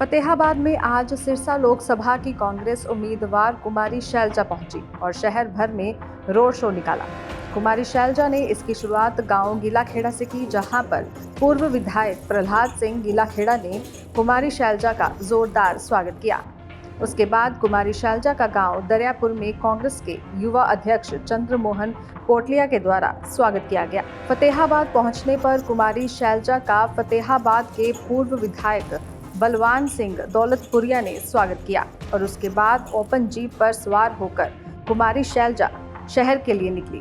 फतेहाबाद में आज सिरसा लोकसभा की कांग्रेस उम्मीदवार कुमारी शैलजा पहुंची और शहर भर में रोड शो निकाला। कुमारी शैलजा ने इसकी शुरुआत गांव गीलाखेड़ा से की, जहां पर पूर्व विधायक प्रहलाद सिंह गीलाखेड़ा ने कुमारी शैलजा का जोरदार स्वागत किया। उसके बाद कुमारी शैलजा का गांव दरियापुर में कांग्रेस के युवा अध्यक्ष चंद्रमोहन कोटलिया के द्वारा स्वागत किया गया। फतेहाबाद पहुंचने पर कुमारी शैलजा का फतेहाबाद के पूर्व विधायक बलवान सिंह दौलतपुरिया ने स्वागत किया और उसके बाद ओपन जीप पर सवार होकर कुमारी शैलजा शहर के लिए निकली।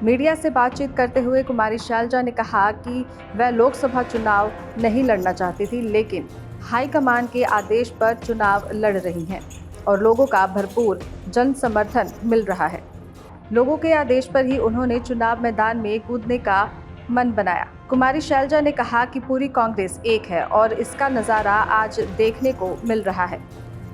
मीडिया से बातचीत करते हुए कुमारी शैलजा ने कहा कि वह लोकसभा चुनाव नहीं लड़ना चाहती थी, लेकिन हाईकमान के आदेश पर चुनाव लड़ रही हैं और लोगों का भरपूर जन समर्थन मिल रहा है। लोगों के आदेश पर ही उन्होंने चुनाव मैदान में कूदने का मन बनाया। कुमारी शैलजा ने कहा कि पूरी कांग्रेस एक है और इसका नज़ारा आज देखने को मिल रहा है।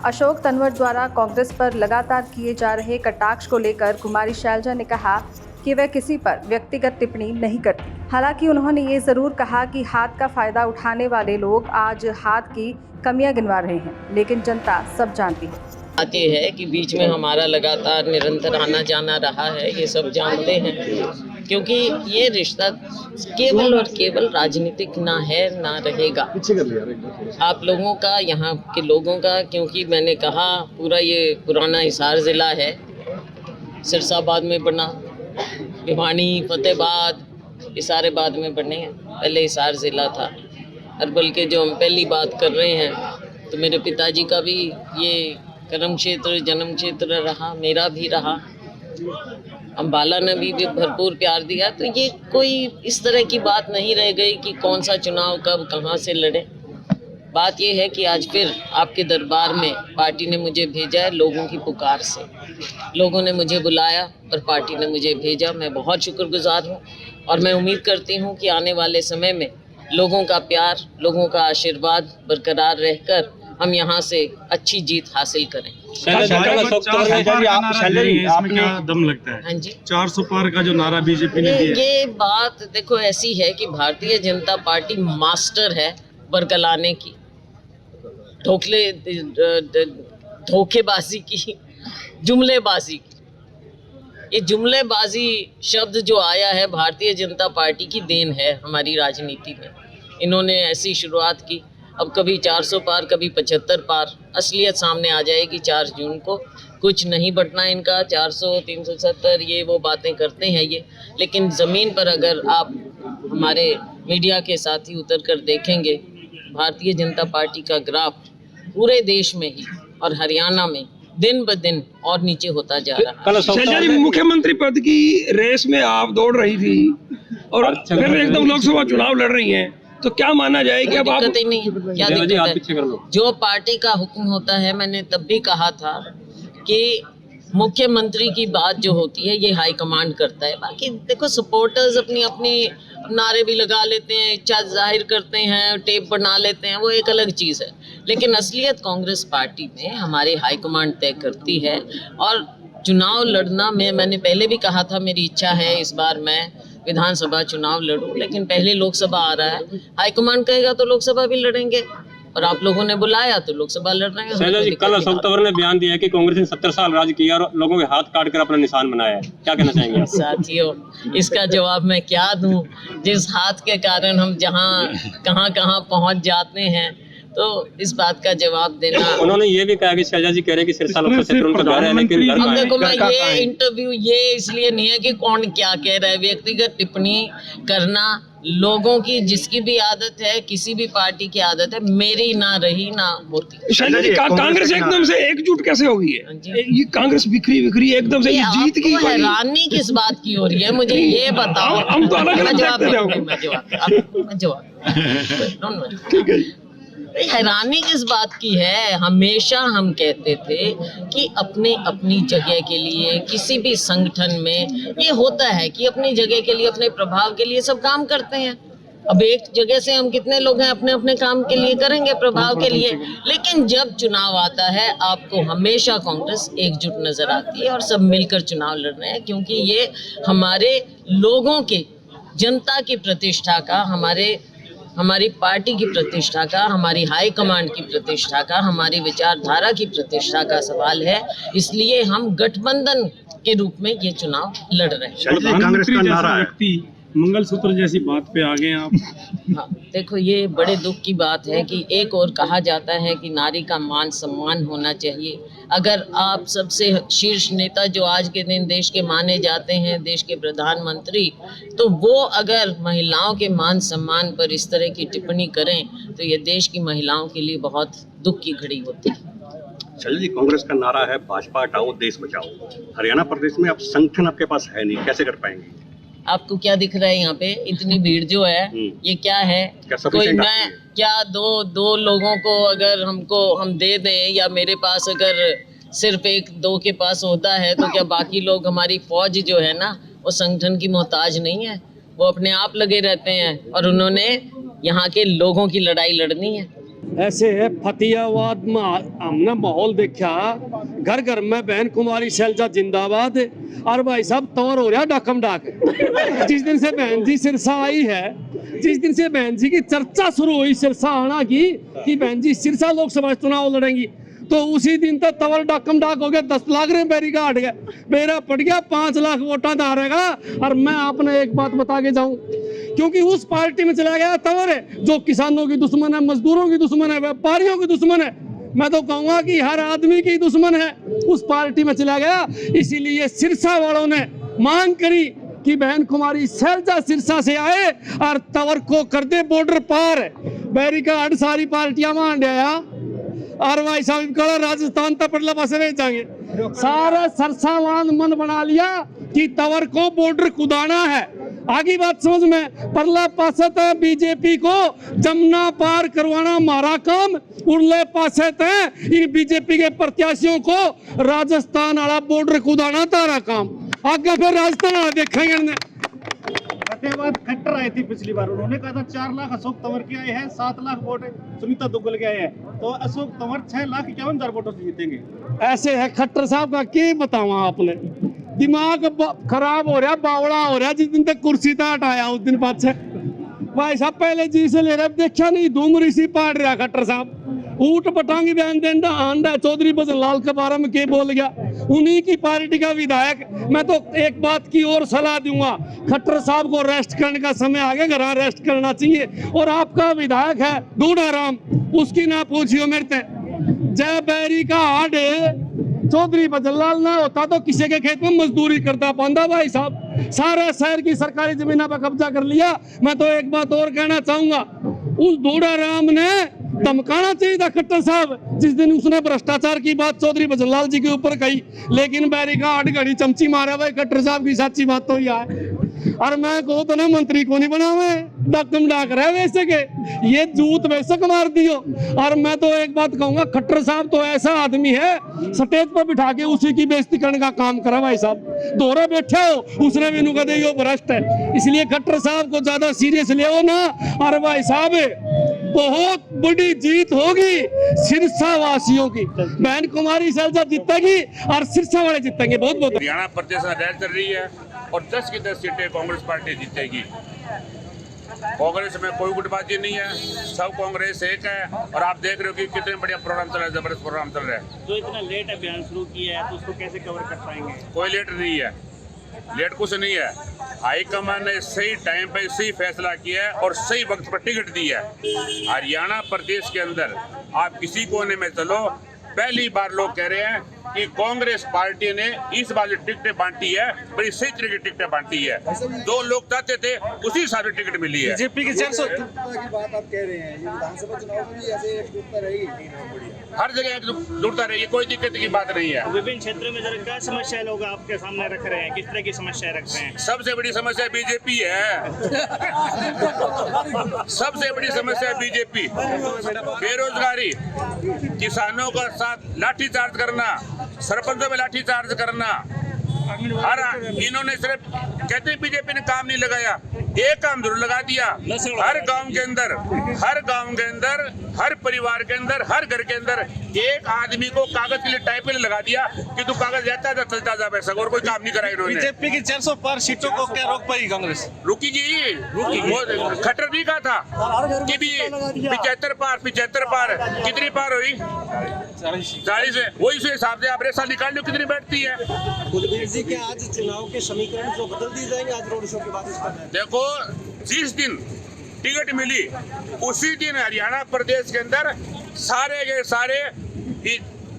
अशोक तंवर द्वारा कांग्रेस पर लगातार किए जा रहे कटाक्ष को लेकर कुमारी शैलजा ने कहा कि वह किसी पर व्यक्तिगत टिप्पणी नहीं करती। हालांकि उन्होंने ये जरूर कहा कि हाथ का फायदा उठाने वाले लोग आज हाथ की कमियां गिनवा रहे हैं, लेकिन जनता सब जानती है। बात ये है कि बीच में हमारा लगातार निरंतर आना जाना रहा है, ये सब जानते हैं, क्योंकि ये रिश्ता केवल और केवल राजनीतिक ना है ना रहेगा। आप लोगों का, यहाँ के लोगों का, क्योंकि मैंने कहा पूरा ये पुराना हिसार ज़िला है, सिरसाबाद में बना, भिवानी, फतेहाबाद, ये सारे बाद में बने हैं। पहले हिसार ज़िला था। और बल्कि जो हम पहली बात कर रहे हैं, तो मेरे पिताजी का भी ये कर्म क्षेत्र, जन्म क्षेत्र रहा, मेरा भी रहा। अम्बाला ने भी भरपूर प्यार दिया। तो ये कोई इस तरह की बात नहीं रह गई कि कौन सा चुनाव कब कहाँ से लड़े। बात ये है कि आज फिर आपके दरबार में पार्टी ने मुझे भेजा है, लोगों की पुकार से। लोगों ने मुझे बुलाया और पार्टी ने मुझे भेजा। मैं बहुत शुक्रगुजार हूँ और मैं उम्मीद करती हूँ कि आने वाले समय में लोगों का प्यार, लोगों का आशीर्वाद बरकरार रहकर हम यहाँ से अच्छी जीत हासिल करें। आपने क्या दम लगता है? हाँ जी, 400 पार का जो नारा बीजेपी ने दिया। ये बात देखो ऐसी है कि भारतीय जनता पार्टी मास्टर है बरगलाने की, धोखेबाजी की, जुमलेबाजी की। ये जुमलेबाजी शब्द जो आया है, भारतीय जनता पार्टी की देन है हमारी राजनीति में। इन्होंने ऐसी शुरुआत की, अब कभी 400 पार, कभी 75 पार। असलियत सामने आ जाएगी 4 जून को। कुछ नहीं बटना इनका, 400, 370, ये वो बातें करते हैं ये। लेकिन ज़मीन पर अगर आप हमारे मीडिया के साथ ही उतर कर देखेंगे, भारतीय जनता पार्टी का ग्राफ पूरे देश में ही और हरियाणा में दिन ब दिन और नीचे होता जा रहा है। शैलजा जी, मुख्यमंत्री पद की रेस में आप दौड़ रही थी और फिर एकदम लोकसभा चुनाव लड़ रही हैं, तो क्या माना जाए कि अब आप दिक्कत ही नहीं है? क्या दिक्कत है? जो पार्टी का हुक्म होता है, मैंने तब भी कहा था कि मुख्यमंत्री की बात जो होती है ये हाई कमांड करता है। बाकी देखो, सपोर्टर्स अपनी अपनी नारे भी लगा लेते हैं, इच्छा जाहिर करते हैं, टेप बना लेते हैं, वो एक अलग चीज़ है। लेकिन असलियत कांग्रेस पार्टी में हमारी हाई कमांड तय करती है। और चुनाव लड़ना, मैंने पहले भी कहा था, मेरी इच्छा है इस बार मैं विधानसभा चुनाव लड़ूं, लेकिन पहले लोकसभा आ रहा है। हाईकमान कहेगा तो लोकसभा भी लड़ेंगे, और आप लोगों ने बुलाया तो लोकसभा लड़ रहे हैं। शैलजा जी, कल अशोक तंवर ने बयान दिया है कि कांग्रेस ने 70 साल राज किया और लोगों के हाथ काट कर अपना निशान बनाया है। क्या कहना चाहेंगे? साथियों, इसका जवाब मैं क्या दूं? जिस हाथ के कारण हम कहां पहुंच जाते हैं, तो इस बात का जवाब देना। उन्होंने ये भी कहा कि शैलजा जी कह रहे हैं कि सिरसा लोकसभा क्षेत्र उनका द्वार है, लेकिन अब देखो, मैं ये इंटरव्यू ये इसलिए नहीं है कि कौन क्या कह रहा है। व्यक्तिगत टिप्पणी करना लोगों की, जिसकी भी आदत है, किसी भी पार्टी की आदत है, मेरी ना रही ना होती। शैलजा जी, कांग्रेस एकदम से एकजुट कैसे हो गई है? ये कांग्रेस बिखरी एकदम से जीत की। हैरानी किस बात की हो रही है, मुझे ये बताओ। हम तो अलग जवाब हैरानी किस बात की है? हमेशा हम कहते थे कि अपने अपनी जगह के लिए, किसी भी संगठन में ये होता है कि अपनी जगह के लिए, अपने प्रभाव के लिए सब काम करते हैं। अब एक जगह से हम कितने लोग हैं अपने अपने काम के लिए करेंगे, प्रभाव के लिए। लेकिन जब चुनाव आता है, आपको हमेशा कांग्रेस एकजुट नजर आती है और सब मिलकर चुनाव लड़ रहे हैं, क्योंकि ये हमारे लोगों के, जनता की प्रतिष्ठा का, हमारे हमारी पार्टी की प्रतिष्ठा का, हमारी हाई कमांड की प्रतिष्ठा का, हमारी विचारधारा की प्रतिष्ठा का सवाल है। इसलिए हम गठबंधन के रूप में ये चुनाव लड़ रहे हैं। प्रधानमंत्री जैसा व्यक्ति मंगलसूत्र जैसी बात पे आ गए आप। हाँ, देखो ये बड़े दुख की बात है कि एक और कहा जाता है कि नारी का मान सम्मान होना चाहिए। अगर आप सबसे शीर्ष नेता जो आज के दिन देश के माने जाते हैं, देश के प्रधानमंत्री, तो वो अगर महिलाओं के मान सम्मान पर इस तरह की टिप्पणी करें तो ये देश की महिलाओं के लिए बहुत दुख की घड़ी होती है। शैलजा जी, कांग्रेस का नारा है भाजपा हटाओ देश बचाओ। हरियाणा प्रदेश में अब संगठन आपके पास है नहीं, कैसे कर पाएंगे? आपको क्या दिख रहा है यहाँ पे? इतनी भीड़ जो है ये क्या है? कोई मैं क्या दो लोगों को अगर हम दे दें, या मेरे पास अगर सिर्फ एक दो के पास होता है तो क्या बाकी लोग, हमारी फौज जो है ना, वो संगठन की मोहताज नहीं है? वो अपने आप लगे रहते हैं और उन्होंने यहाँ के लोगों की लड़ाई लड़नी है। ऐसे है फतेहाबाद में हमने माहौल देखा, घर घर में बहन कुमारी शैलजा जिंदाबाद। और भाई साहब तौर हो रहा डाकम डाक। जिस दिन से बहन जी सिरसा आई है, जिस दिन से बहन जी की चर्चा शुरू हुई सिरसा आना की कि बहन जी सिरसा लोकसभा चुनाव लड़ेंगी, तो उसी दिन तक तवर डाकम डाक हो गया। 10 लाख रे बेरी का हट गया, मेरा पड़ गया 5 लाख वोटा धारेगा। और मैं आपने एक बात बता के जाऊं, क्योंकि उस पार्टी में चला गया तवर है जो किसानों की दुश्मन है, मजदूरों की दुश्मन है, व्यापारियों की दुश्मन है। मैं तो कहूंगा कि हर आदमी की दुश्मन है, उस पार्टी में चला गया। इसीलिए सिरसा वालों ने मांग करी कि बहन कुमारी शैलजा सिरसा से आए और तवर को कर दे बॉर्डर पार। बैरिकाड सारी पार्टियां मान आया और भाई साहब कल राजस्थान तक पटला पास भेजांगे। सारा सरसावान मन बना लिया कि तवर को बॉर्डर कुदाना है। आगे बात समझ में परला पासे तय बीजेपी को जमुना पार करवाना हमारा काम, उरले पासे तय इन बीजेपी के प्रत्याशियों को राजस्थान वाला बॉर्डर कुदाना तारा काम। आगे फिर राजस्थान वाला देखेंगे। फतेहाबाद खट्टर आए थे पिछली बार, उन्होंने कहा था 4 लाख अशोक तंवर के आए हैं, 7 लाख वोट सुनीता दुग्गल के आए हैं, तो अशोक तंवर 6,51,000 वोटों से जीतेंगे। ऐसे है खट्टर साहब का क्या बतावा आपने, दिमाग खराब हो रहा, बावड़ा हो रहा। जिस दिन तक कुर्सी था हटाया उस दिन बाद से भाई साहब पहले जी से ले रहे, देखा नहीं धूमरी सी पाड़ रहा खट्टर साहब। ऊट पटांगी बयान देंदा आंदा चौधरी बजन लाल के बारे में के बोल गया, उन्हीं की पार्टी का विधायक। मैं तो एक बात की और सलाह दूंगा, खट्टर साहब को रेस्ट करने का समय आ गया, घर रेस्ट करना चाहिए। और आपका विधायक है दूढ़ाराम, उसकी ना पूछियो मेरे से। जय बैरी का हाड चौधरी बजनलाल ना होता तो किसी के खेत में मजदूरी करता पांदा। भाई साहब सारा शहर की सरकारी जमीन पर कब्जा कर लिया। मैं तो एक बात और कहना चाहूंगा, उस दूढ़ाराम ने धमकाना चाहिए था खट्टर साहब जिस दिन उसने भ्रष्टाचार की बात चौधरी बजनलाल जी के ऊपर कही, लेकिन बैरी का 8 घड़ी चमची मारा। भाई खट्टर साहब की सच्ची बात तो यह है। और मैं कहूँ तो ना मंत्री को नहीं बनावे, डकम डाक रहे वैसे के, ये जूत वैसे मार दियो। और मैं तो एक बात कहूंगा, खट्टर साहब तो ऐसा आदमी है, स्टेज पर बिठा के उसी की बेइज्जती करने का काम करा। भाई साहब दोहरा बैठे हो, उसने भी नुका दे भ्रष्ट है। इसलिए खट्टर साहब को ज्यादा सीरियस ले ना। और भाई साहब बहुत बड़ी जीत होगी सिरसा वासियों की, बहन कुमारी शैलजा जीतेगी और सिरसा वाले जीतेंगे। बहुत बहुत हरियाणा प्रदेश में लहर चल रही है और 10 की 10 सीटें कांग्रेस पार्टी जीतेगी। कांग्रेस में कोई गुटबाजी नहीं है, सब कांग्रेस एक है। और आप देख रहे हो कि कितने बढ़िया प्रोग्राम चल रहा है, जबरदस्त प्रोग्राम चल रहा है। जो इतना लेट अभियान शुरू किया है तो उसको कैसे कवर कर पाएंगे? कोई लेट नहीं है, लेट कुछ नहीं है। हाईकमान ने सही टाइम पे सही फैसला किया है और सही वक्त पर टिकट दी है। हरियाणा प्रदेश के अंदर आप किसी कोने में चलो, पहली बार लोग कह रहे हैं कि कांग्रेस पार्टी ने इस बार जो टिकटें बांटी है बड़ी सही तरीके की टिकटें बांटी है। 2 लोग चाहते थे उसी हिसाब से टिकट मिली है। बीजेपी की 400 की बात आप कह रहे हैं, ये विधानसभा चुनाव में भी ऐसे एकजुटता रहेगी? हर जगह जुड़ता रहेगी, कोई दिक्कत की बात नहीं है। विभिन्न क्षेत्रों में जरा क्या समस्या लोग आपके सामने रख रहे हैं, किस तरह की समस्या रख रहे हैं? सबसे बड़ी समस्या बीजेपी है। सबसे बड़ी समस्या बीजेपी, बेरोजगारी, किसानों का साथ लाठीचार्ज करना, सरपंचों में लाठीचार्ज करना। हर इन्होंने सिर्फ कहते बीजेपी ने काम नहीं लगाया, एक काम जरूर लगा दिया, हर गांव के अंदर, हर परिवार के अंदर, हर घर के अंदर एक आदमी को कागज के लिए टाइप के लिए लगा दिया कि तू कागज जाता था चलता जा पैसा, और कोई काम नहीं करा इन्होंने। बीजेपी की 400 पार सीटों को क्या रोक पाई कांग्रेस? रुकी। खट्टर भी कहा था कि भी 75 पार कितनी पार हुई? 40 है। वही से हिसाब से आप रेसा निकाल लो कितनी बैठती है। कुलबीर जी के आज चुनाव के समीकरण जो बदल दिए जाएंगे आज रोड शो के बाद? इस पर देखो, जिस दिन टिकट मिली उसी दिन हरियाणा प्रदेश के अंदर सारे के सारे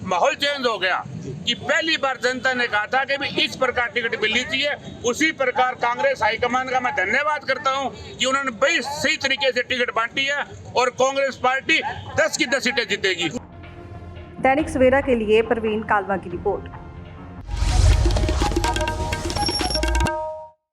माहौल चेंज हो गया कि पहली बार जनता ने कहा था कि भी इस प्रकार टिकट मिलनी चाहिए। उसी प्रकार कांग्रेस हाईकमान का मैं धन्यवाद करता हूं कि उन्होंने बड़ी सही तरीके से टिकट बांटी है और कांग्रेस पार्टी 10 की 10 सीटें जीतेगी। दैनिक सवेरा के लिए परवीन कालवा की रिपोर्ट।